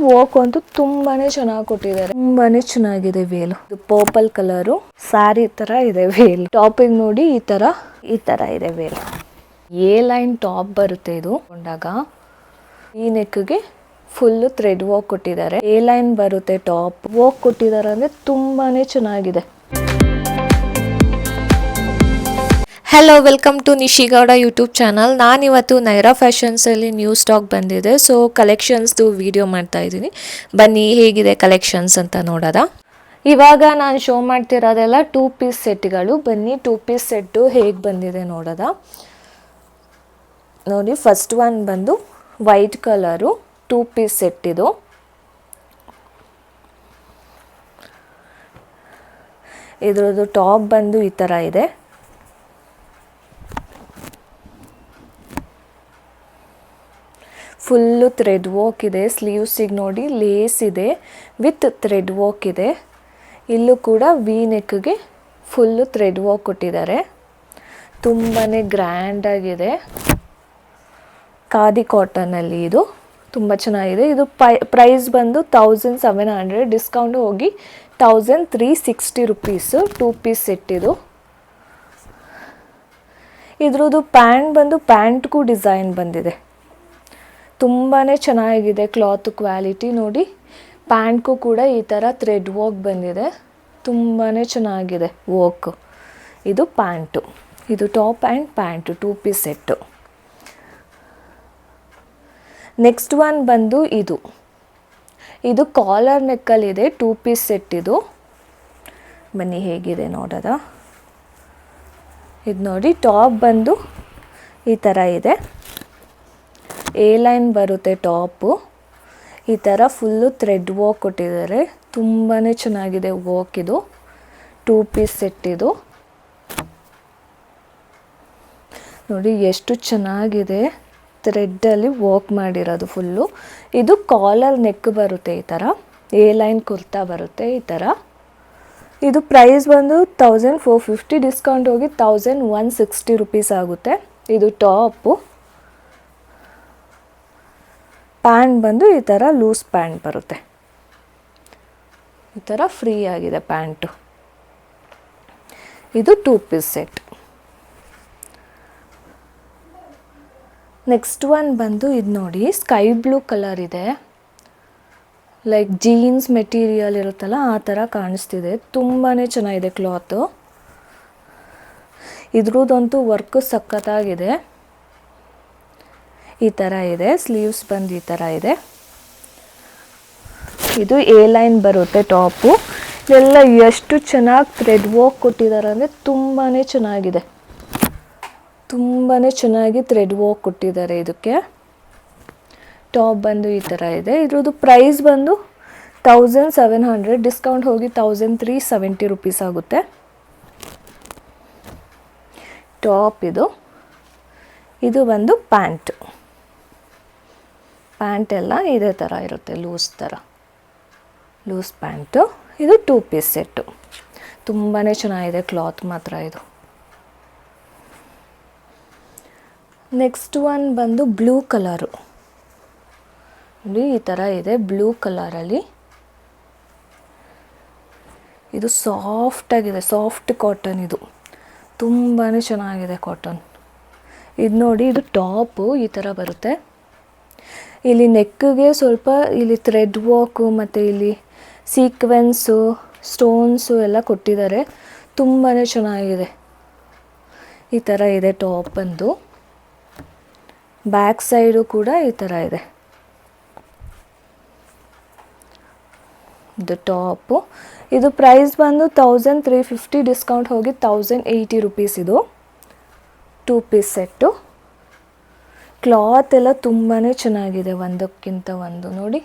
Work ಅಂತೂ ತುಂಬಾನೇ ಚೆನ್ನಾಗಿ ಕೊಟ್ಟಿದ್ದಾರೆ, ತುಂಬಾನೇ ಚೆನ್ನಾಗಿದೆ ವೇಲ್. ಪರ್ಪಲ್ ಕಲರು ಸ್ಯಾರಿ ತರ ಇದೆ ವೇಲ್. ಟಾಪಿಂಗ್ ನೋಡಿ ಈ ತರ ಇದೆ ವೇಲ್. ಎ ಲೈನ್ ಟಾಪ್ ಬರುತ್ತೆ ಇದು ಕೊಂಡಾಗ. ಈ ನೆಕ್ಗೆ ಫುಲ್ ಥ್ರೆಡ್ ವರ್ಕ್ ಕೊಟ್ಟಿದ್ದಾರೆ. ಎ ಲೈನ್ ಬರುತ್ತೆ ಟಾಪ್. ವರ್ಕ್ ಕೊಟ್ಟಿದ್ದಾರೆ ಅಂದ್ರೆ ತುಂಬಾನೇ ಚೆನ್ನಾಗಿದೆ. Hello, welcome to Nishi Gowda YouTube channel. ನಾನಿವತ್ತು ನೈರಾ ಫ್ಯಾಷನ್ಸಲ್ಲಿ ನ್ಯೂ ಸ್ಟಾಕ್ ಬಂದಿದೆ, ಸೊ ಕಲೆಕ್ಷನ್ಸ್ದು ವಿಡಿಯೋ ಮಾಡ್ತಾ ಇದ್ದೀನಿ. ಬನ್ನಿ ಹೇಗಿದೆ ಕಲೆಕ್ಷನ್ಸ್ ಅಂತ ನೋಡೋದ. ಇವಾಗ ನಾನು ಶೋ ಮಾಡ್ತಿರೋದೆಲ್ಲ 2 ಪೀಸ್ ಸೆಟ್ಗಳು. ಬನ್ನಿ 2 ಪೀಸ್ ಸೆಟ್ಟು ಹೇಗೆ ಬಂದಿದೆ ನೋಡೋದ. ನೋಡಿ, ಫಸ್ಟ್ ಒನ್ ಬಂದು ವೈಟ್ ಕಲರು 2 ಪೀಸ್ ಸೆಟ್. ಇದು ಇದ್ರದ್ದು ಟಾಪ್ ಬಂದು ಈ ಥರ ಇದೆ. ಫುಲ್ಲು ಥ್ರೆಡ್ ವರ್ಕ್ ಇದೆ. ಸ್ಲೀವ್ಸಿಗೆ ನೋಡಿ ಲೇಸ್ ಇದೆ ವಿತ್ ಥ್ರೆಡ್ ವರ್ಕ್ ಇದೆ. ಇಲ್ಲೂ ಕೂಡ ವಿ ನೆಕ್ಗೆ ಫುಲ್ಲು ಥ್ರೆಡ್ ವರ್ಕ್ ಕೊಟ್ಟಿದ್ದಾರೆ. ತುಂಬಾ ಗ್ರ್ಯಾಂಡಾಗಿದೆ. ಖಾದಿ ಕಾಟನಲ್ಲಿ ಇದು ತುಂಬ ಚೆನ್ನಾಗಿದೆ. ಇದು ಪ್ರೈಸ್ ಬಂದು 1700, ಡಿಸ್ಕೌಂಟ್ ಹೋಗಿ 1360 ರುಪೀಸು. 2 ಪೀಸ್ ಸೆಟ್ ಇದು. ಇದ್ರದ್ದು ಪ್ಯಾಂಟ್ ಬಂದು ಪ್ಯಾಂಟ್ಗೂ ಡಿಸೈನ್ ಬಂದಿದೆ. ತುಂಬಾ ಚೆನ್ನಾಗಿದೆ ಕ್ಲಾತ್ ಕ್ವಾಲಿಟಿ ನೋಡಿ. ಪ್ಯಾಂಟ್ಗೂ ಕೂಡ ಈ ಥರ ಥ್ರೆಡ್ ವರ್ಕ್ ಬಂದಿದೆ. ತುಂಬಾ ಚೆನ್ನಾಗಿದೆ ವರ್ಕ್. ಇದು ಪ್ಯಾಂಟು. ಇದು top and pant 2 piece set. Next one ಬಂದು ಇದು ಕಾಲರ್ ನೆಕ್ಕಲ್ಲಿದೆ 2 ಪೀಸ್ ಸೆಟ್. ಇದು ಬನ್ನಿ ಹೇಗಿದೆ ನೋಡೋದ. ಇದು ನೋಡಿ, ಟಾಪ್ ಬಂದು ಈ ಥರ ಇದೆ. ಎ ಲೈನ್ ಬರುತ್ತೆ ಟಾಪು. ಈ ಥರ ಫುಲ್ಲು ಥ್ರೆಡ್ ವರ್ಕ್ ಕೊಟ್ಟಿದ್ದಾರೆ. ತುಂಬಾ ಚೆನ್ನಾಗಿದೆ ವರ್ಕ್. ಇದು 2 ಪೀಸ್ ಸೆಟ್. ಇದು ನೋಡಿ ಎಷ್ಟು ಚೆನ್ನಾಗಿದೆ. ಥ್ರೆಡ್ಡಲ್ಲಿ ವರ್ಕ್ ಮಾಡಿರೋದು ಫುಲ್ಲು. ಇದು ಕಾಲರ್ ನೆಕ್ ಬರುತ್ತೆ ಈ ಥರ. ಎ ಲೈನ್ ಕುರ್ತಾ ಬರುತ್ತೆ ಈ ಥರ. ಇದು ಪ್ರೈಸ್ ಬಂದು 1450, ಡಿಸ್ಕೌಂಟ್ ಹೋಗಿ 1160 ರುಪೀಸ್ ಆಗುತ್ತೆ. ಇದು ಟಾಪು. ಪ್ಯಾಂಟ್ ಬಂದು ಈ ಥರ ಲೂಸ್ ಪ್ಯಾಂಟ್ ಬರುತ್ತೆ. ಈ ಥರ ಫ್ರೀ ಆಗಿದೆ ಪ್ಯಾಂಟು. ಇದು 2 ಪೀಸ್ ಸೆಟ್. ನೆಕ್ಸ್ಟ್ ಒನ್ ಬಂದು ಇದು ನೋಡಿ, ಸ್ಕೈ ಬ್ಲೂ ಕಲರ್ ಇದೆ. ಲೈಕ್ ಜೀನ್ಸ್ ಮೆಟೀರಿಯಲ್ ಇರುತ್ತಲ್ಲ ಆ ಥರ ಕಾಣಿಸ್ತಿದೆ. ತುಂಬಾ ಚೆನ್ನಾಗಿದೆ ಕ್ಲಾತು. ಇದ್ರದ್ದಂತೂ ವರ್ಕ್ ಸಖತ್ತಾಗಿದೆ. ಈ ಥರ ಇದೆ. ಸ್ಲೀವ್ಸ್ ಬಂದು ಈ ಥರ ಇದೆ. ಇದು ಎ ಲೈನ್ ಬರುತ್ತೆ ಟಾಪು. ಇದೆಲ್ಲ ಎಷ್ಟು ಚೆನ್ನಾಗಿ ಥ್ರೆಡ್ ವರ್ಕ್ ಕೊಟ್ಟಿದ್ದಾರೆ ಅಂದರೆ ತುಂಬಾ ಚೆನ್ನಾಗಿದೆ. ತುಂಬಾ ಚೆನ್ನಾಗಿ ಥ್ರೆಡ್ ವರ್ಕ್ ಕೊಟ್ಟಿದ್ದಾರೆ ಇದಕ್ಕೆ. ಟಾಪ್ ಬಂದು ಈ ಥರ ಇದೆ. ಇದ್ರದ್ದು ಪ್ರೈಸ್ ಬಂದು 1700, ಡಿಸ್ಕೌಂಟ್ ಹೋಗಿ 1370 ರುಪೀಸ್ ಆಗುತ್ತೆ. ಟಾಪ್ ಇದು. ಇದು ಬಂದು ಪ್ಯಾಂಟು. ಪ್ಯಾಂಟ್ ಎಲ್ಲ ಇದೇ ಥರ ಇರುತ್ತೆ, ಲೂಸ್ ಪ್ಯಾಂಟು. ಇದು 2 ಪೀಸ್ ಸೆಟ್ಟು. ತುಂಬಾ ಚೆನ್ನಾಗಿದೆ ಕ್ಲಾತ್ ಮಾತ್ರ ಇದು. ನೆಕ್ಸ್ಟ್ ಒನ್ ಬಂದು ಬ್ಲೂ ಕಲರು. ನೋಡಿ ಈ ಥರ ಇದೆ ಬ್ಲೂ ಕಲರಲ್ಲಿ. ಇದು ಸಾಫ್ಟಾಗಿದೆ, ಸಾಫ್ಟ್ ಕಾಟನ್. ಇದು ತುಂಬಾ ಚೆನ್ನಾಗಿದೆ ಕಾಟನ್. ಇದು ನೋಡಿ, ಇದು ಟಾಪು ಈ ಥರ ಬರುತ್ತೆ. ಇಲ್ಲಿ ನೆಕ್ಗೆ ಸ್ವಲ್ಪ ಇಲ್ಲಿ ಥ್ರೆಡ್ ವರ್ಕು ಮತ್ತು ಇಲ್ಲಿ ಸೀಕ್ವೆನ್ಸು, ಸ್ಟೋನ್ಸು ಎಲ್ಲ ಕೊಟ್ಟಿದ್ದಾರೆ. ತುಂಬಾ ಚೆನ್ನಾಗಿದೆ. ಈ ಥರ ಇದೆ ಟಾಪ್ ಬಂದು. ಬ್ಯಾಕ್ ಸೈಡು ಕೂಡ ಈ ಥರ ಇದೆ. ಇದು ಟಾಪು. ಇದು ಪ್ರೈಸ್ ಬಂದು 1350, ಡಿಸ್ಕೌಂಟ್ ಹೋಗಿ 1080 ರುಪೀಸ್. ಇದು 2 ಪೀಸ್ ಸೆಟ್ಟು. ಕ್ಲಾತ್ ಎಲ್ಲ ತುಂಬಾ ಚೆನ್ನಾಗಿದೆ, ಒಂದಕ್ಕಿಂತ ಒಂದು. ನೋಡಿ,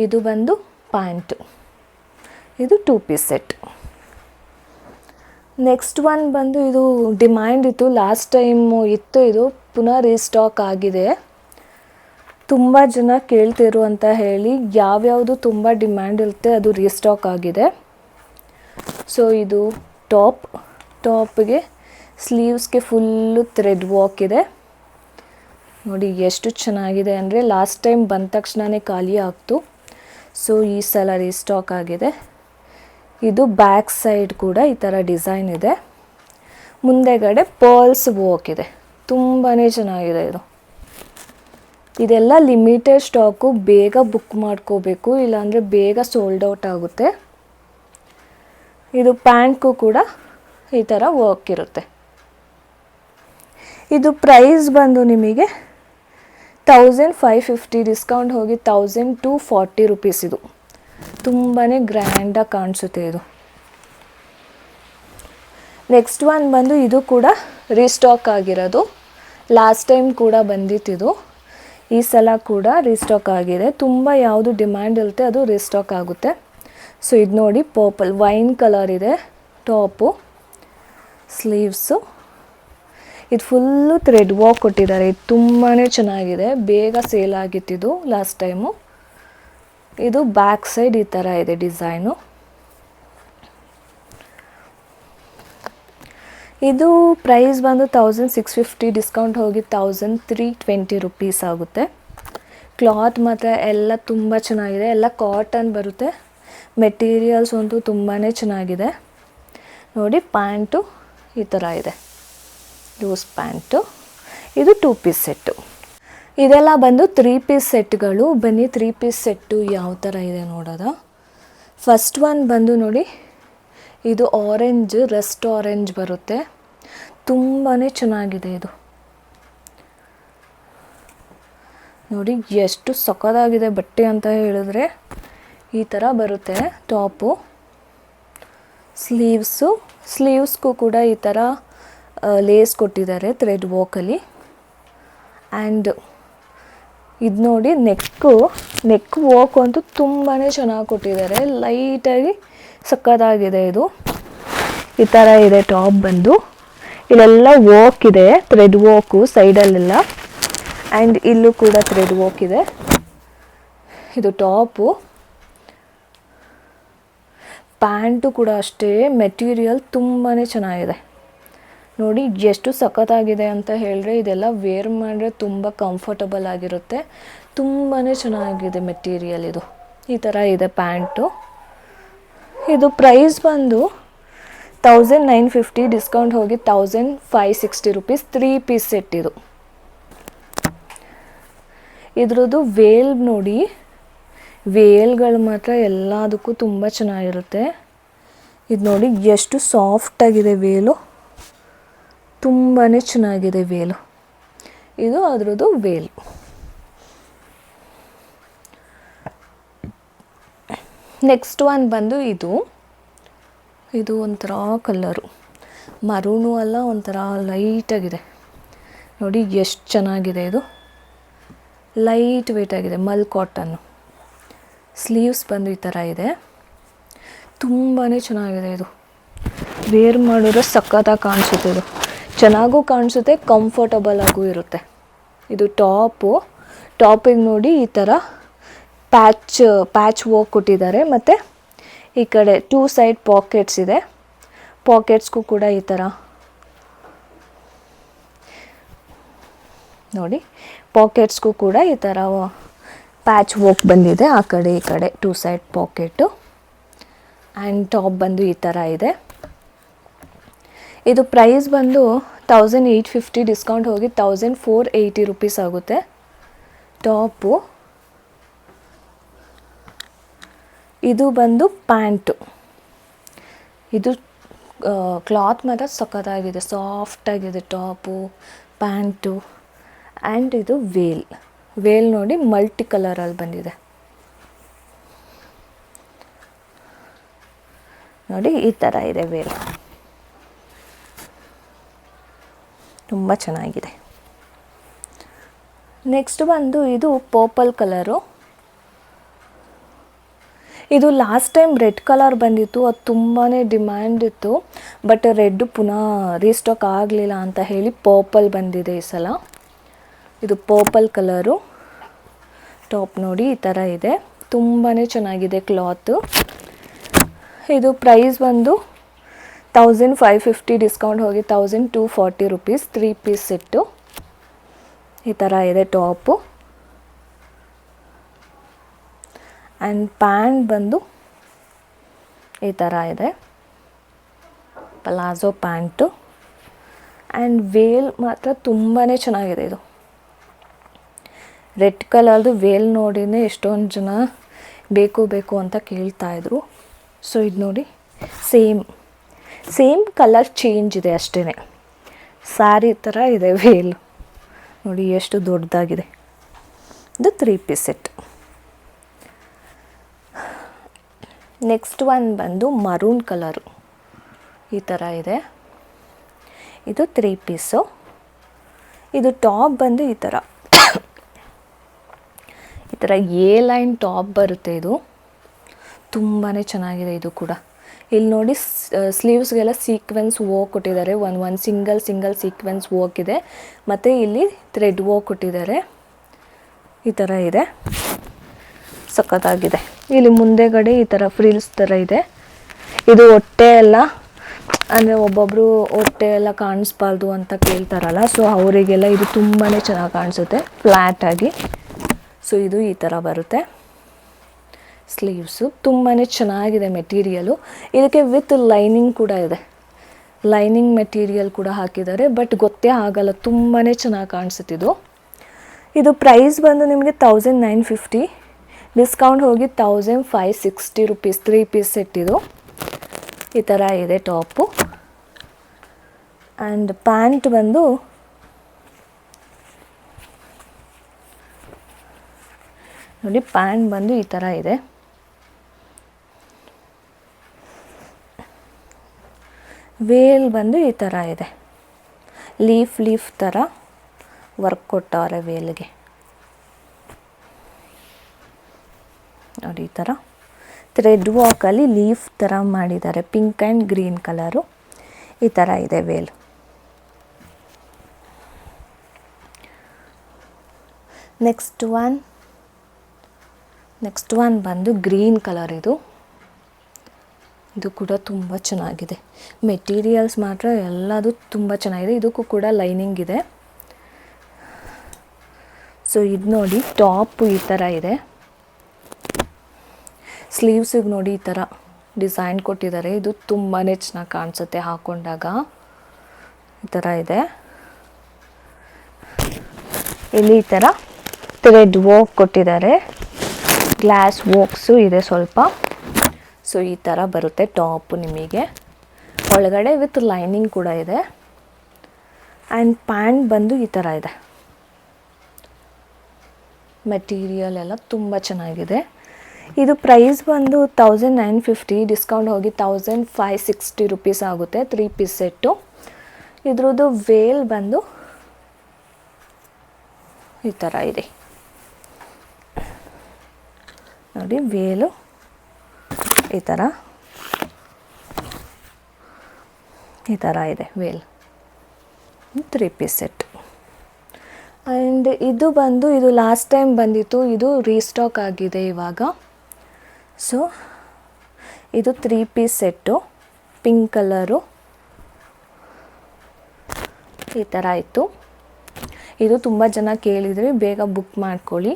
ಇದು ಬಂದು ಪ್ಯಾಂಟು. ಇದು 2 ಪೀಸ್ ಸೆಟ್. ನೆಕ್ಸ್ಟ್ ಒನ್ ಬಂದು ಇದು ಡಿಮ್ಯಾಂಡ್ ಇತ್ತು, ಲಾಸ್ಟ್ ಟೈಮು ಇತ್ತು. ಇದು ಪುನಃ ರೀಸ್ಟಾಕ್ ಆಗಿದೆ. ತುಂಬ ಜನ ಕೇಳ್ತಿರು ಅಂತ ಹೇಳಿ ಯಾವ್ಯಾವುದು ತುಂಬ ಡಿಮ್ಯಾಂಡ್ ಇರುತ್ತೆ ಅದು ರೀಸ್ಟಾಕ್ ಆಗಿದೆ. ಸೊ ಇದು ಟಾಪ್ಗೆ ಸ್ಲೀವ್ಸ್ಗೆ ಫುಲ್ಲು ಥ್ರೆಡ್ ವರ್ಕ್ ಇದೆ. ನೋಡಿ ಎಷ್ಟು ಚೆನ್ನಾಗಿದೆ ಅಂದರೆ ಲಾಸ್ಟ್ ಟೈಮ್ ಬಂದ ತಕ್ಷಣವೇ ಖಾಲಿ ಆಗ್ತು. ಸೊ ಈ ಸಲ ರೀಸ್ಟಾಕ್ ಆಗಿದೆ. ಇದು ಬ್ಯಾಕ್ ಸೈಡ್ ಕೂಡ ಈ ಥರ ಡಿಸೈನ್ ಇದೆ. ಮುಂದೆಗಡೆ ಪರ್ಲ್ಸ್ ವರ್ಕ್ ಇದೆ. ತುಂಬಾ ಚೆನ್ನಾಗಿದೆ ಇದು. ಇದೆಲ್ಲ ಲಿಮಿಟೆಡ್ ಸ್ಟಾಕು, ಬೇಗ ಬುಕ್ ಮಾಡ್ಕೋಬೇಕು, ಇಲ್ಲಾಂದರೆ ಬೇಗ ಸೋಲ್ಡ್ ಔಟ್ ಆಗುತ್ತೆ. ಇದು ಪ್ಯಾಂಟ್ಗೂ ಕೂಡ ಈ ಥರ ವರ್ಕ್ ಇರುತ್ತೆ. ಇದು ಪ್ರೈಸ್ ಬಂದು ನಿಮಗೆ 1550, ಡಿಸ್ಕೌಂಟ್ ಹೋಗಿ 1240 ರುಪೀಸ್. ಇದು ತುಂಬಾ ಗ್ರ್ಯಾಂಡಾಗಿ ಕಾಣಿಸುತ್ತೆ ಇದು. ನೆಕ್ಸ್ಟ್ ಒನ್ ಬಂದು ಇದು ಕೂಡ ರೀಸ್ಟಾಕ್ ಆಗಿರೋದು. ಲಾಸ್ಟ್ ಟೈಮ್ ಕೂಡ ಬಂದಿತ್ತಿದು, ಈ ಸಲ ಕೂಡ ರೀಸ್ಟಾಕ್ ಆಗಿದೆ. ತುಂಬ ಯಾವುದು ಡಿಮ್ಯಾಂಡ್ ಇರುತ್ತೆ ಅದು ರೀಸ್ಟಾಕ್ ಆಗುತ್ತೆ. ಸೊ ಇದು ನೋಡಿ, ಪರ್ಪಲ್ ವೈನ್ ಕಲರ್ ಇದೆ ಟಾಪು, ಸ್ಲೀವ್ಸು. ಇದು ಫುಲ್ಲು ಥ್ರೆಡ್ ವರ್ಕ್ ಕೊಟ್ಟಿದ್ದಾರೆ. ಇದು ತುಂಬಾ ಚೆನ್ನಾಗಿದೆ, ಬೇಗ ಸೇಲ್ ಆಗಿತ್ತಿದು ಲಾಸ್ಟ್ ಟೈಮು. ಇದು ಬ್ಯಾಕ್ ಸೈಡ್ ಈ ಥರ ಇದೆ ಡಿಸೈನು. ಇದು ಪ್ರೈಸ್ ಬಂದು 1650, ಡಿಸ್ಕೌಂಟ್ ಹೋಗಿ 1320 ರುಪೀಸ್ ಆಗುತ್ತೆ. ಕ್ಲಾತ್ ಮಾತ್ರ ಎಲ್ಲ ತುಂಬ ಚೆನ್ನಾಗಿದೆ, ಎಲ್ಲ ಕಾಟನ್ ಬರುತ್ತೆ. ಮೆಟೀರಿಯಲ್ಸ್ ಅಂತೂ ತುಂಬಾ ಚೆನ್ನಾಗಿದೆ. ನೋಡಿ, ಪ್ಯಾಂಟು ಈ ಥರ ಇದೆ, ಲೂಸ್ ಪ್ಯಾಂಟು. ಇದು 2 ಪೀಸ್ ಸೆಟ್ಟು. ಇದೆಲ್ಲ ಬಂದು 3 ಪೀಸ್ ಸೆಟ್ಗಳು. ಬನ್ನಿ 3 ಪೀಸ್ ಸೆಟ್ಟು ಯಾವ ಥರ ಇದೆ ನೋಡೋದ. ಫಸ್ಟ್ ಒನ್ ಬಂದು ನೋಡಿ, ಇದು ಆರೆಂಜ್, ರಸ್ಟ್ ಆರೆಂಜ್ ಬರುತ್ತೆ. ತುಂಬಾ ಚೆನ್ನಾಗಿದೆ ಇದು. ನೋಡಿ ಎಷ್ಟು ಸಖತ್ತಾಗಿದೆ ಬಟ್ಟೆ ಅಂತ ಹೇಳಿದ್ರೆ. ಈ ಥರ ಬರುತ್ತೆ ಟಾಪು. ಸ್ಲೀವ್ಸ್ಗೂ ಕೂಡ ಈ ಥರ ಲೇಸ್ ಕೊಟ್ಟಿದ್ದಾರೆ ಥ್ರೆಡ್ ವರ್ಕಲ್ಲಿ. ಆ್ಯಂಡ್ ಇದು ನೋಡಿ, ನೆಕ್ ವರ್ಕ್ ಅಂತೂ ತುಂಬಾ ಚೆನ್ನಾಗಿ ಕೊಟ್ಟಿದ್ದಾರೆ. ಲೈಟಾಗಿ ಸಕ್ಕತ್ತಾಗಿದೆ ಇದು. ಈ ಥರ ಇದೆ ಟಾಪ್ ಬಂದು. ಇಲ್ಲೆಲ್ಲ ವರ್ಕ್ ಇದೆ, ಥ್ರೆಡ್ ವರ್ಕು ಸೈಡಲ್ಲೆಲ್ಲ. ಆ್ಯಂಡ್ ಇಲ್ಲೂ ಕೂಡ ಥ್ರೆಡ್ ವರ್ಕ್ ಇದೆ. ಇದು ಟಾಪು. ಪ್ಯಾಂಟು ಕೂಡ ಅಷ್ಟೇ, ಮೆಟೀರಿಯಲ್ ತುಂಬಾ ಚೆನ್ನಾಗಿದೆ. ನೋಡಿ ಎಷ್ಟು ಸಖತ್ತಾಗಿದೆ ಅಂತ ಹೇಳಿದ್ರೆ. ಇದೆಲ್ಲ ವೇರ್ ಮಾಡಿದ್ರೆ ತುಂಬ ಕಂಫರ್ಟಬಲ್ ಆಗಿರುತ್ತೆ. ತುಂಬಾ ಚೆನ್ನಾಗಿದೆ ಮೆಟೀರಿಯಲ್ ಇದು. ಈ ಥರ ಇದೆ ಪ್ಯಾಂಟು. ಇದು ಪ್ರೈಸ್ ಬಂದು 1950, ಡಿಸ್ಕೌಂಟ್ ಹೋಗಿ 1560 ರುಪೀಸ್. 3 ಪೀಸ್ ಸೆಟ್ ಇದು. ಇದ್ರದ್ದು ವೇಲ್ ನೋಡಿ, ವೇಲ್ಗಳು ಮಾತ್ರ ಎಲ್ಲದಕ್ಕೂ ತುಂಬ ಚೆನ್ನಾಗಿರುತ್ತೆ. ಇದು ನೋಡಿ ಎಷ್ಟು ಸಾಫ್ಟಾಗಿದೆ ವೇಲು, ತುಂಬಾ ಚೆನ್ನಾಗಿದೆ ವೇಲು. ಇದು ಅದರದ್ದು ವೇಲ್. ನೆಕ್ಸ್ಟ್ ಒನ್ ಬಂದು ಇದು ಒಂಥರ ಕಲರು, ಮರೂನು ಅಲ್ಲ, ಒಂಥರ ಲೈಟಾಗಿದೆ. ನೋಡಿ ಎಷ್ಟು ಚೆನ್ನಾಗಿದೆ ಇದು. ಲೈಟ್ ವೇಟ್ ಆಗಿದೆ, ಮಲ್ ಕಾಟನ್ನು. ಸ್ಲೀವ್ಸ್ ಬಂದು ಈ ಥರ ಇದೆ. ತುಂಬಾ ಚೆನ್ನಾಗಿದೆ ಇದು. ವೇರ್ ಮಾಡಿದ್ರೆ ಸಖತ್ತಾಗಿ ಕಾಣಿಸುತ್ತೆ ಇದು. ಚೆನ್ನಾಗೂ ಕಾಣಿಸುತ್ತೆ, ಕಂಫರ್ಟಬಲ್ ಆಗೂ ಇರುತ್ತೆ. ಇದು ಟಾಪಿಗೆ ನೋಡಿ ಈ ಥರ ಪ್ಯಾಚ್ ವರ್ಕ್ ಕೊಟ್ಟಿದ್ದಾರೆ. ಮತ್ತು ಈ ಕಡೆ 2 ಸೈಡ್ ಪಾಕೆಟ್ಸ್ ಇದೆ. ಪಾಕೆಟ್ಸ್ಗೂ ಕೂಡ ಈ ಥರ ನೋಡಿ, ಪಾಕೆಟ್ಸ್ಗೂ ಕೂಡ ಈ ಥರ ಪ್ಯಾಚ್ ವರ್ಕ್ ಬಂದಿದೆ. ಆ ಕಡೆ ಈ ಕಡೆ 2 ಸೈಡ್ ಪಾಕೆಟು. ಆ್ಯಂಡ್ ಟಾಪ್ ಬಂದು ಈ ಥರ ಇದೆ. ಇದು ಪ್ರೈಸ್ ಬಂದು 1850, ಡಿಸ್ಕೌಂಟ್ ಹೋಗಿ 1480 ರುಪೀಸ್ ಆಗುತ್ತೆ ಟಾಪು. ಇದು ಬಂದು ಪ್ಯಾಂಟು. ಇದು ಕ್ಲಾತ್ ಮಾತ್ರ ಸಖತ್ತಾಗಿದೆ, ಸಾಫ್ಟಾಗಿದೆ ಟಾಪು, ಪ್ಯಾಂಟು. ಆ್ಯಂಡ್ ಇದು ವೇಲ್ ನೋಡಿ ಮಲ್ಟಿ ಕಲರಲ್ಲಿ ಬಂದಿದೆ. ನೋಡಿ ಈ ಥರ ಇದೆ ವೇಲ್. ತುಂಬ ಚೆನ್ನಾಗಿದೆ. ನೆಕ್ಸ್ಟ್ ಬಂದು ಇದು ಪರ್ಪಲ್ ಕಲರು. ಇದು ಲಾಸ್ಟ್ ಟೈಮ್ ರೆಡ್ ಕಲರ್ ಬಂದಿತ್ತು, ಅದು ತುಂಬಾ ಡಿಮ್ಯಾಂಡ್ ಇತ್ತು. ಬಟ್ ರೆಡ್ ಪುನಃ ರೀಸ್ಟಾಕ್ ಆಗಲಿಲ್ಲ ಅಂತ ಹೇಳಿ ಪರ್ಪಲ್ ಬಂದಿದೆ ಈ ಸಲ. ಇದು ಪರ್ಪಲ್ ಕಲರು. ಟಾಪ್ ನೋಡಿ ಈ ಥರ ಇದೆ, ತುಂಬಾ ಚೆನ್ನಾಗಿದೆ ಕ್ಲಾತು. ಇದು ಪ್ರೈಸ್ ಬಂದು 1550, ಡಿಸ್ಕೌಂಟ್ ಹೋಗಿ 1240 ರುಪೀಸ್. 3 piece set. ಈ ಥರ ಇದೆ ಟಾಪು. ಆ್ಯಂಡ್ ಪ್ಯಾಂಟ್ ಬಂದು ಈ ಥರ ಇದೆ, ಪಲಾಜೋ ಪ್ಯಾಂಟು. ಆ್ಯಂಡ್ ವೇಲ್ ಮಾತ್ರ ತುಂಬಾ ಚೆನ್ನಾಗಿದೆ. ಇದು ರೆಡ್ ಕಲರ್ದು ವೇಲ್ ನೋಡಿನೇ ಎಷ್ಟೊಂದು ಜನ ಬೇಕು ಅಂತ ಕೇಳ್ತಾಯಿದ್ರು. ಸೊ ಇದು ನೋಡಿ, ಸೇಮ್ ಕಲರ್ ಚೇಂಜ್ ಇದೆ ಅಷ್ಟೇ. ಸ್ಯಾರಿ ಥರ ಇದೆ ವೇಲ್ ನೋಡಿ, ಎಷ್ಟು ದೊಡ್ಡದಾಗಿದೆ. ಇದು 3 ಪೀಸ್ ಸೆಟ್. ನೆಕ್ಸ್ಟ್ ಒನ್ ಬಂದು ಮರೂನ್ ಕಲರು ಈ ಥರ ಇದೆ. ಇದು 3 ಪೀಸು. ಇದು ಟಾಪ್ ಬಂದು ಈ ಥರ ಎ ಲೈನ್ ಟಾಪ್ ಬರುತ್ತೆ. ಇದು ತುಂಬಾ ಚೆನ್ನಾಗಿದೆ. ಇದು ಕೂಡ ಇಲ್ಲಿ ನೋಡಿ, ಸ್ಲೀವ್ಸ್ಗೆಲ್ಲ ಸೀಕ್ವೆನ್ಸ್ ವರ್ಕ್ ಕೊಟ್ಟಿದ್ದಾರೆ. ಒಂದು ಸಿಂಗಲ್ ಸೀಕ್ವೆನ್ಸ್ ವರ್ಕ್ ಇದೆ, ಮತ್ತು ಇಲ್ಲಿ ಥ್ರೆಡ್ ವರ್ಕ್ ಕೊಟ್ಟಿದ್ದಾರೆ. ಈ ಥರ ಇದೆ, ಸಖತ್ತಾಗಿದೆ. ಇಲ್ಲಿ ಮುಂದೆಗಡೆ ಈ ಥರ ಫ್ರಿಲ್ಸ್ ಥರ ಇದೆ. ಇದು ಹೊಟ್ಟೆ ಎಲ್ಲ, ಅಂದರೆ ಒಬ್ಬೊಬ್ಬರು ಹೊಟ್ಟೆ ಎಲ್ಲ ಕಾಣಿಸ್ಬಾರ್ದು ಅಂತ ಕೇಳ್ತಾರಲ್ಲ, ಸೊ ಅವರಿಗೆಲ್ಲ ಇದು ತುಂಬಾ ಚೆನ್ನಾಗಿ ಕಾಣಿಸುತ್ತೆ ಫ್ಲ್ಯಾಟಾಗಿ. ಸೊ ಇದು ಈ ಥರ ಬರುತ್ತೆ. ಸ್ಲೀವ್ಸು ತುಂಬಾ ಚೆನ್ನಾಗಿದೆ ಮೆಟೀರಿಯಲು. ಇದಕ್ಕೆ ವಿತ್ ಲೈನಿಂಗ್ ಕೂಡ ಇದೆ, ಲೈನಿಂಗ್ ಮೆಟೀರಿಯಲ್ ಕೂಡ ಹಾಕಿದ್ದಾರೆ. ಬಟ್ ಗೊತ್ತೇ ಆಗಲ್ಲ, ತುಂಬಾ ಚೆನ್ನಾಗಿ ಕಾಣಿಸುತ್ತಿದ್ದು. ಇದು ಪ್ರೈಸ್ ಬಂದು ನಿಮಗೆ 1950, ಡಿಸ್ಕೌಂಟ್ ಹೋಗಿ 1560 ರುಪೀಸ್. 3 ಪೀಸ್ ಸೆಟ್ ಇದು. ಈ ಥರ ಇದೆ ಟಾಪು. ಆ್ಯಂಡ್ ಪ್ಯಾಂಟ್ ಬಂದು ನೋಡಿ, ಪ್ಯಾಂಟ್ ಬಂದು ಈ ಥರ ಇದೆ. ವೇಲ್ ಬಂದು ಈ ಥರ ಇದೆ, ಲೀಫ್ ಥರ ವರ್ಕ್ ಕೊಟ್ಟವ್ರೆ ವೇಲ್ಗೆ ನೋಡಿ. ಈ ಥರ ಥ್ರೆಡ್ ವಾಕಲ್ಲಿ ಲೀಫ್ ಥರ ಮಾಡಿದ್ದಾರೆ, ಪಿಂಕ್ ಆ್ಯಂಡ್ ಗ್ರೀನ್ ಕಲರು. ಈ ಥರ ಇದೆ ವೇಲ್. ನೆಕ್ಸ್ಟ್ ಒನ್ ಬಂದು ಗ್ರೀನ್ ಕಲರ್. ಇದು ಕೂಡ ತುಂಬ ಚೆನ್ನಾಗಿದೆ. ಮೆಟೀರಿಯಲ್ಸ್ ಮಾತ್ರ ಎಲ್ಲದು ತುಂಬ ಚೆನ್ನಾಗಿದೆ. ಇದಕ್ಕೂ ಕೂಡ ಲೈನಿಂಗ್ ಇದೆ. ಸೊ ಇದು ನೋಡಿ, ಟಾಪ್ ಈ ಥರ ಇದೆ. ಸ್ಲೀವ್ಸಿಗೆ ನೋಡಿ ಈ ಥರ ಡಿಸೈನ್ ಕೊಟ್ಟಿದ್ದಾರೆ. ಇದು ತುಂಬಾ ಚೆನ್ನಾಗಿ ಕಾಣಿಸುತ್ತೆ ಹಾಕ್ಕೊಂಡಾಗ. ಈ ಥರ ಇದೆ. ಇಲ್ಲಿ ಈ ಥರ ಥ್ರೆಡ್ ವರ್ಕ್ ಕೊಟ್ಟಿದ್ದಾರೆ, ಗ್ಲಾಸ್ ವರ್ಕ್ಸು ಇದೆ ಸ್ವಲ್ಪ. ಸೊ ಈ ಥರ ಬರುತ್ತೆ ಟಾಪು ನಿಮಗೆ. ಒಳಗಡೆ ವಿತ್ ಲೈನಿಂಗ್ ಕೂಡ ಇದೆ. ಆ್ಯಂಡ್ ಪ್ಯಾಂಟ್ ಬಂದು ಈ ಥರ ಇದೆ. ಮೆಟೀರಿಯಲ್ ಎಲ್ಲ ತುಂಬ ಚೆನ್ನಾಗಿದೆ. ಇದು ಪ್ರೈಸ್ ಬಂದು 1950, ಡಿಸ್ಕೌಂಟ್ ಹೋಗಿ 1560 ರುಪೀಸ್ ಆಗುತ್ತೆ. 3 ಪೀಸ್ ಸೆಟ್ಟು. ಇದ್ರದ್ದು ವೇಲ್ ಬಂದು ಈ ಥರ ಇದೆ ನೋಡಿ. ವೇಲು ಈ ಥರ ಇದೆ ವೇಲ್. 3 piece set. ಆ್ಯಂಡ್ ಇದು ಲಾಸ್ಟ್ ಟೈಮ್ ಬಂದಿತ್ತು, ಇದು ರೀಸ್ಟಾಕ್ ಆಗಿದೆ ಇವಾಗ. ಸೊ ಇದು 3 ಪೀಸ್ ಸೆಟ್ಟು, ಪಿಂಕ್ ಕಲರು ಈ ಥರ ಇತ್ತು. ಇದು ತುಂಬ ಜನ ಕೇಳಿದ್ರಿ, ಬೇಗ ಬುಕ್ ಮಾಡ್ಕೊಳ್ಳಿ.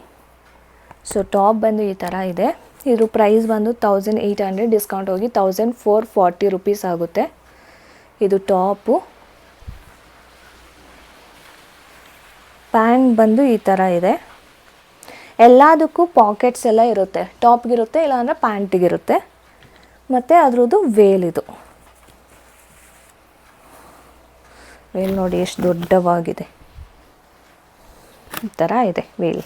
ಸೊ ಟಾಪ್ ಬಂದು ಈ ಥರ ಇದೆ. ಇದ್ರ ಪ್ರೈಸ್ ಬಂದು 1800, ಡಿಸ್ಕೌಂಟ್ ಹೋಗಿ 1440 ರುಪೀಸ್ ಆಗುತ್ತೆ. ಇದು ಟಾಪು. ಪ್ಯಾಂಟ್ ಬಂದು ಈ ಥರ ಇದೆ. ಎಲ್ಲದಕ್ಕೂ ಪಾಕೆಟ್ಸ್ ಎಲ್ಲ ಇರುತ್ತೆ, ಟಾಪ್ಗಿರುತ್ತೆ, ಇಲ್ಲಾಂದರೆ ಪ್ಯಾಂಟಿಗಿರುತ್ತೆ. ಮತ್ತು ಅದ್ರದ್ದು ವೇಲ್. ಇದು ವೇಲ್ ನೋಡಿ ಎಷ್ಟು ದೊಡ್ಡವಾಗಿದೆ. ಈ ಥರ ಇದೆ ವೇಲ್.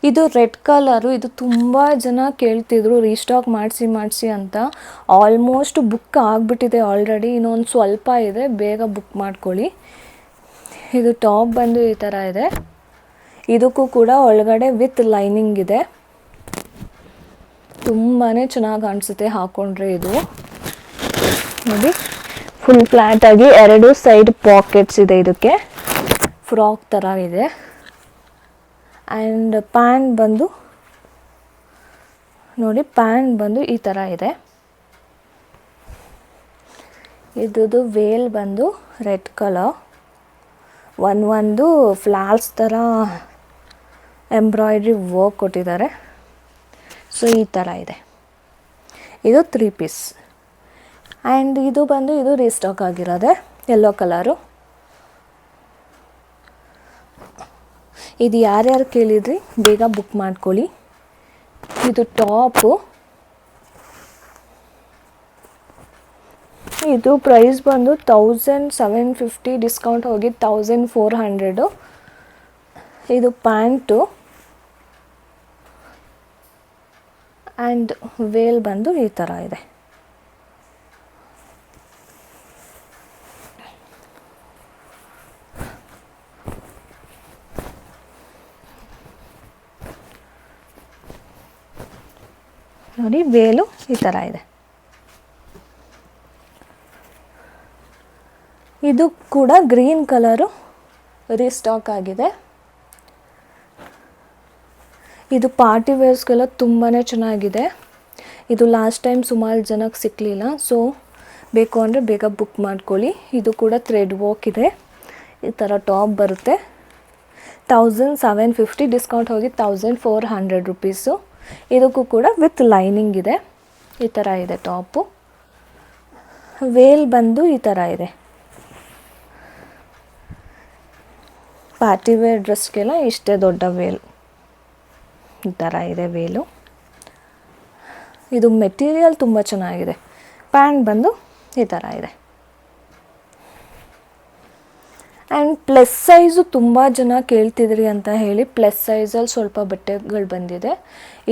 ಇದು ರೆಡ್ ಕಲರು. ಇದು ತುಂಬ ಜನ ಕೇಳ್ತಿದ್ರು ರೀಸ್ಟಾಕ್ ಮಾಡಿಸಿ ಅಂತ. ಆಲ್ಮೋಸ್ಟ್ ಬುಕ್ ಆಗಿಬಿಟ್ಟಿದೆ ಆಲ್ರೆಡಿ, ಇನ್ನೊಂದು ಸ್ವಲ್ಪ ಇದೆ, ಬೇಗ ಬುಕ್ ಮಾಡ್ಕೊಳ್ಳಿ. ಇದು ಟಾಪ್ ಬಂದು ಈ ಥರ ಇದೆ. ಇದಕ್ಕೂ ಕೂಡ ಒಳಗಡೆ ವಿತ್ ಲೈನಿಂಗ್ ಇದೆ. ತುಂಬಾ ಚೆನ್ನಾಗಿ ಕಾಣಿಸುತ್ತೆ ಹಾಕ್ಕೊಂಡ್ರೆ. ಇದು ನೋಡಿ, ಫುಲ್ ಫ್ಲ್ಯಾಟಾಗಿ 2 ಸೈಡ್ ಪಾಕೆಟ್ಸ್ ಇದೆ. ಇದಕ್ಕೆ ಫ್ರಾಕ್ ಥರ ಇದೆ. ಆ್ಯಂಡ್ ಪ್ಯಾಂಟ್ ಬಂದು ನೋಡಿ, ಪ್ಯಾಂಟ್ ಬಂದು ಈ ಥರ ಇದೆ. ಇದ್ದು ವೇಲ್ ಬಂದು ರೆಡ್ ಕಲರ್, ಒಂದು ಫ್ಲಾಲ್ಸ್ ಥರ ಎಂಬ್ರಾಯ್ಡ್ರಿ ವರ್ಕ್ ಕೊಟ್ಟಿದ್ದಾರೆ. ಸೊ ಈ ಥರ ಇದೆ. ಇದು 3 ಪೀಸ್. ಆ್ಯಂಡ್ ಇದು ಬಂದು ಇದು ರೀಸ್ಟಾಕ್ ಆಗಿರೋದೆ ಯೆಲ್ಲೋ ಕಲರು. ಇದು ಯಾರ್ಯಾರು ಕೇಳಿದ್ರಿ ಬೇಗ ಬುಕ್ ಮಾಡ್ಕೊಳ್ಳಿ. ಇದು ಟಾಪು. ಇದು ಪ್ರೈಸ್ ಬಂದು 1750, ಡಿಸ್ಕೌಂಟ್ ಹೋಗಿ 1400. ಇದು ಪ್ಯಾಂಟು ಆ್ಯಂಡ್ ವೇಲ್ ಬಂದು ಈ ಥರ ಇದೆ. ನೋಡಿ ವೇಲು ಈ ಥರ ಇದೆ. ಇದು ಕೂಡ ಗ್ರೀನ್ ಕಲರು ರೀಸ್ಟಾಕ್ ಆಗಿದೆ. ಇದು ಪಾರ್ಟಿ ವೇರ್ಸ್ಗೆಲ್ಲ ತುಂಬಾ ಚೆನ್ನಾಗಿದೆ. ಇದು ಲಾಸ್ಟ್ ಟೈಮ್ ಸುಮಾರು ಜನಕ್ಕೆ ಸಿಕ್ಕಲಿಲ್ಲ. ಸೊ ಬೇಕು ಅಂದರೆ ಬೇಗ ಬುಕ್ ಮಾಡ್ಕೊಳ್ಳಿ. ಇದು ಕೂಡ ಥ್ರೆಡ್ ವರ್ಕ್ ಇದೆ. ಈ ಥರ ಟಾಪ್ ಬರುತ್ತೆ. 1750, ಡಿಸ್ಕೌಂಟ್ ಹೋಗಿ 1400 ರುಪೀಸು. ಇದಕ್ಕೂ ಕೂಡ ವಿತ್ ಲೈನಿಂಗ್ ಇದೆ. ಈ ಥರ ಇದೆ ಟಾಪು. ವೇಲ್ ಬಂದು ಈ ಥರ ಇದೆ. ಪಾರ್ಟಿ ವೇರ್ ಡ್ರೆಸ್ಗೆಲ್ಲ ಇಷ್ಟೇ ದೊಡ್ಡ ವೇಲ್. ಈ ಥರ ಇದೆ ವೇಲು. ಇದು ಮೆಟೀರಿಯಲ್ ತುಂಬ ಚೆನ್ನಾಗಿದೆ. ಪ್ಯಾಂಟ್ ಬಂದು ಈ ಥರ ಇದೆ. ಆ್ಯಂಡ್ ಪ್ಲಸ್ ಸೈಜು ತುಂಬ ಜನ ಕೇಳ್ತಿದ್ರಿ ಅಂತ ಹೇಳಿ ಪ್ಲಸ್ ಸೈಜಲ್ಲಿ ಸ್ವಲ್ಪ ಬಟ್ಟೆಗಳು ಬಂದಿದೆ.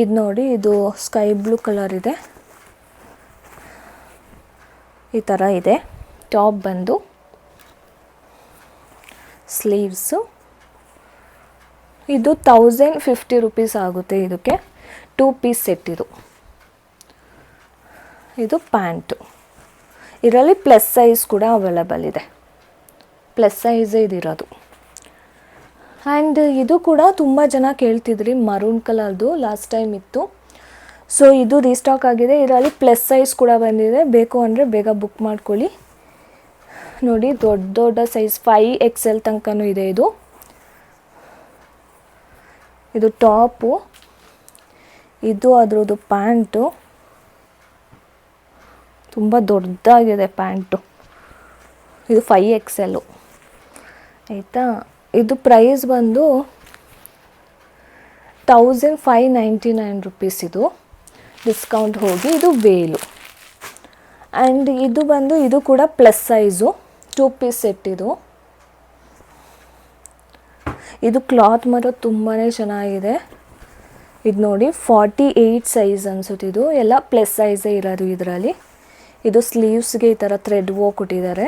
ಇದು ನೋಡಿ, ಇದು ಸ್ಕೈ ಬ್ಲೂ ಕಲರ್ ಇದೆ. ಈ ಥರ ಇದೆ. ಟಾಪ್ ಬಂದು ಸ್ಲೀವ್ಸು. ಇದು 1050 ರುಪೀಸ್ ಆಗುತ್ತೆ. ಇದಕ್ಕೆ 2 ಪೀಸ್ ಸೆಟ್ ಇದು. ಇದು ಪ್ಯಾಂಟು. ಇದರಲ್ಲಿ ಪ್ಲಸ್ ಸೈಜ್ ಕೂಡ ಅವೈಲೇಬಲ್ ಇದೆ. ಪ್ಲಸ್ ಸೈಜ್ ಇದಿರೋದು. ಆ್ಯಂಡ್ ಇದು ಕೂಡ ತುಂಬ ಜನ ಕೇಳ್ತಿದ್ರಿ, ಮರೂನ್ ಕಲರ್ದು ಲಾಸ್ಟ್ ಟೈಮ್ ಇತ್ತು. ಸೊ ಇದು ರೀಸ್ಟಾಕ್ ಆಗಿದೆ. ಇದರಲ್ಲಿ ಪ್ಲಸ್ ಸೈಜ್ ಕೂಡ ಬಂದಿದೆ. ಬೇಕು ಅಂದರೆ ಬೇಗ ಬುಕ್ ಮಾಡ್ಕೊಳ್ಳಿ. ನೋಡಿ, ದೊಡ್ಡ ದೊಡ್ಡ ಸೈಜ್ 5XL ತನಕನೂ ಇದೆ. ಇದು ಟಾಪು. ಇದು ಅದರದ್ದು ಪ್ಯಾಂಟು. ತುಂಬ ದೊಡ್ಡದಾಗಿದೆ ಪ್ಯಾಂಟು. ಇದು 5XL ಆಯಿತಾ. ಇದು ಪ್ರೈಸ್ ಬಂದು 1599 ರುಪೀಸ್. ಇದು ಡಿಸ್ಕೌಂಟ್ ಹೋಗಿ. ಇದು ವೇಲು. ಆ್ಯಂಡ್ ಇದು ಬಂದು ಇದು ಕೂಡ ಪ್ಲಸ್ ಸೈಜು 2 ಪೀಸ್ ಸೆಟ್ ಇದು. ಇದು ಕ್ಲಾತ್ ಮಾತ್ರ ತುಂಬಾ ಚೆನ್ನಾಗಿದೆ. ಇದು ನೋಡಿ 48 ಸೈಜ್ ಅನ್ಸುತ್ತೆ. ಇದು ಎಲ್ಲ ಪ್ಲಸ್ ಸೈಜೇ ಇರೋದು ಇದರಲ್ಲಿ. ಇದು ಸ್ಲೀವ್ಸ್ಗೆ ಈ ಥರ ಥ್ರೆಡ್ ವರ್ಕ್ ಕೊಟ್ಟಿದ್ದಾರೆ.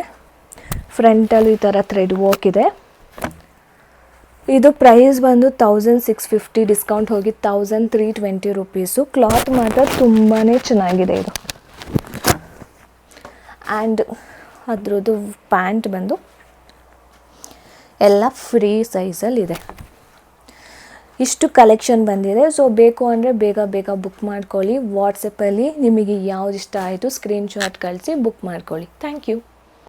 ಫ್ರಂಟಲ್ಲಿ ಈ ಥರ ಥ್ರೆಡ್ ವರ್ಕ್ ಇದೆ. ಇದು ಪ್ರೈಸ್ ಬಂದು 1650, ಡಿಸ್ಕೌಂಟ್ ಹೋಗಿ 1320 ರುಪೀಸು. ಕ್ಲಾತ್ ಮಾತ್ರ ತುಂಬಾ ಚೆನ್ನಾಗಿದೆ ಇದು. ಆ್ಯಂಡ್ ಅದರದ್ದು ಪ್ಯಾಂಟ್ ಬಂದು ಎಲ್ಲ ಫ್ರೀ ಸೈಜಲ್ಲಿದೆ. ಇಷ್ಟು ಕಲೆಕ್ಷನ್ ಬಂದಿದೆ. ಸೊ ಬೇಕು ಅಂದರೆ ಬೇಗ ಬೇಗ ಬುಕ್ ಮಾಡ್ಕೊಳ್ಳಿ. ವಾಟ್ಸಪ್ಪಲ್ಲಿ ನಿಮಗೆ ಯಾವ್ದು ಇಷ್ಟ ಆಯಿತು ಸ್ಕ್ರೀನ್ಶಾಟ್ ಕಳಿಸಿ ಬುಕ್ ಮಾಡ್ಕೊಳ್ಳಿ. Thank you.